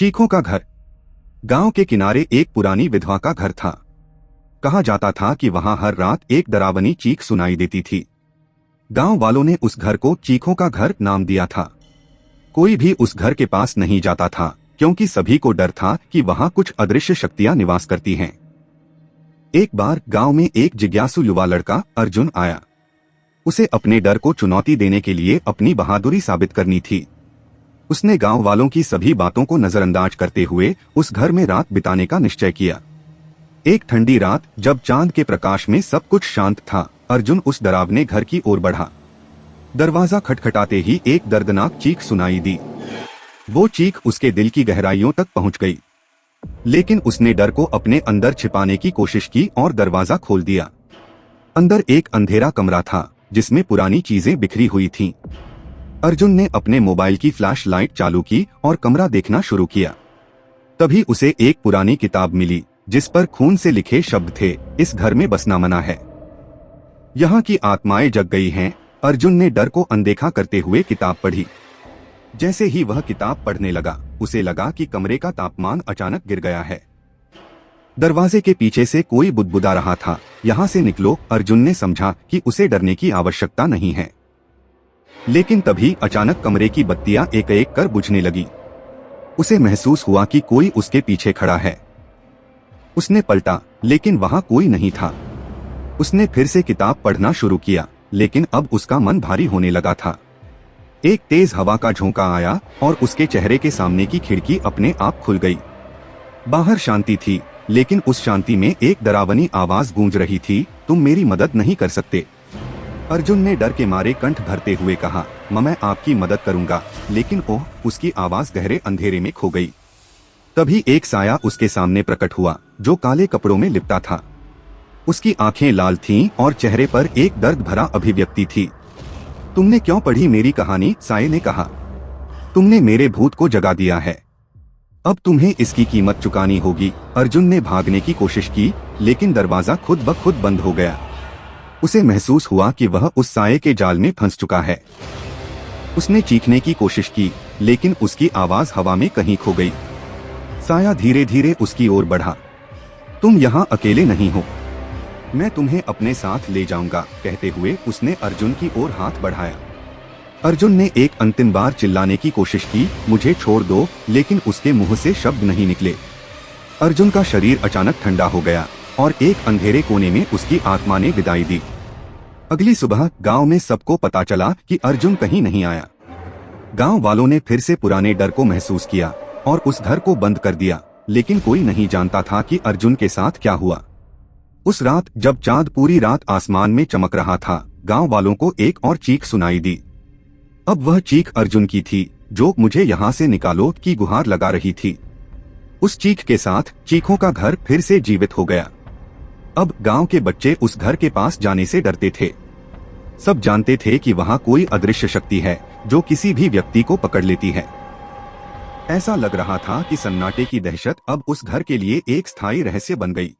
चीखों का घर। गांव के किनारे एक पुरानी विधवा का घर था। कहा जाता था कि वहां हर रात एक डरावनी चीख सुनाई देती थी। गांव वालों ने उस घर को चीखों का घर नाम दिया था। कोई भी उस घर के पास नहीं जाता था क्योंकि सभी को डर था कि वहां कुछ अदृश्य शक्तियां निवास करती हैं। एक बार गांव में एक जिज्ञासु युवा लड़का अर्जुन आया। उसे अपने डर को चुनौती देने के लिए अपनी बहादुरी साबित करनी थी। उसने गांव वालों की सभी बातों को नजरअंदाज करते हुए उस घर में रात बिताने का निश्चय किया। एक ठंडी रात जब चांद के प्रकाश में सब कुछ शांत था, अर्जुन उस डरावने घर की ओर बढ़ा। दरवाजा खटखटाते ही एक दर्दनाक चीख सुनाई दी। वो चीख उसके दिल की गहराइयों तक पहुंच गई, लेकिन उसने डर को अपने अंदर छिपाने की कोशिश की और दरवाजा खोल दिया। अंदर एक अंधेरा कमरा था जिसमें पुरानी चीजें बिखरी हुई थीं। अर्जुन ने अपने मोबाइल की फ्लैश लाइट चालू की और कमरा देखना शुरू किया। तभी उसे एक पुरानी किताब मिली जिस पर खून से लिखे शब्द थे, इस घर में बसना मना है, यहाँ की आत्माएं जग गई हैं। अर्जुन ने डर को अनदेखा करते हुए किताब पढ़ी। जैसे ही वह किताब पढ़ने लगा, उसे लगा कि कमरे का तापमान अचानक गिर गया है। दरवाजे के पीछे से कोई बुदबुदा रहा था, यहाँ से निकलो। अर्जुन ने समझा कि उसे डरने की आवश्यकता नहीं है, लेकिन तभी अचानक कमरे की बत्तियां एक एक कर बुझने लगी। उसे महसूस हुआ कि कोई उसके पीछे खड़ा है। उसने पलटा, लेकिन वहां कोई नहीं था। उसने फिर से किताब पढ़ना शुरू किया, लेकिन अब उसका मन भारी होने लगा था। एक तेज हवा का झोंका आया और उसके चेहरे के सामने की खिड़की अपने आप खुल गई। बाहर शांति थी, लेकिन उस शांति में एक डरावनी आवाज गूंज रही थी, तुम मेरी मदद नहीं कर सकते। अर्जुन ने डर के मारे कंठ भरते हुए कहा, मैं आपकी मदद करूंगा। लेकिन ओह, उसकी आवाज गहरे अंधेरे में खो गई। तभी एक साया उसके सामने प्रकट हुआ जो काले कपड़ों में लिपटा था। उसकी आंखें लाल थीं और चेहरे पर एक दर्द भरा अभिव्यक्ति थी। तुमने क्यों पढ़ी मेरी कहानी? साये ने कहा। तुमने मेरे भूत को जगा दिया है, अब तुम्हें इसकी कीमत चुकानी होगी। अर्जुन ने भागने की कोशिश की, लेकिन दरवाजा खुद ब खुद बंद हो गया। उसे महसूस हुआ कि वह उस साये के जाल में फंस चुका है। उसने चीखने की कोशिश की, लेकिन उसकी आवाज हवा में कहीं खो गई। साया धीरे धीरे उसकी ओर बढ़ा। तुम यहाँ अकेले नहीं हो, मैं तुम्हें अपने साथ ले जाऊंगा, कहते हुए उसने अर्जुन की ओर हाथ बढ़ाया। अर्जुन ने एक अंतिम बार चिल्लाने की कोशिश की, मुझे छोड़ दो, लेकिन उसके मुंह से शब्द नहीं निकले। अर्जुन का शरीर अचानक ठंडा हो गया और एक अंधेरे कोने में उसकी आत्मा ने विदाई दी। अगली सुबह गांव में सबको पता चला कि अर्जुन कहीं नहीं आया। गांव वालों ने फिर से पुराने डर को महसूस किया और उस घर को बंद कर दिया, लेकिन कोई नहीं जानता था कि अर्जुन के साथ क्या हुआ। उस रात जब चांद पूरी रात आसमान में चमक रहा था, गांव वालों को एक और चीख सुनाई दी। अब वह चीख अर्जुन की थी, जो मुझे यहाँ से निकालो की गुहार लगा रही थी। उस चीख के साथ चीखों का घर फिर से जीवित हो गया। अब गांव के बच्चे उस घर के पास जाने से डरते थे। सब जानते थे कि वहां कोई अदृश्य शक्ति है जो किसी भी व्यक्ति को पकड़ लेती है। ऐसा लग रहा था कि सन्नाटे की दहशत अब उस घर के लिए एक स्थायी रहस्य बन गई।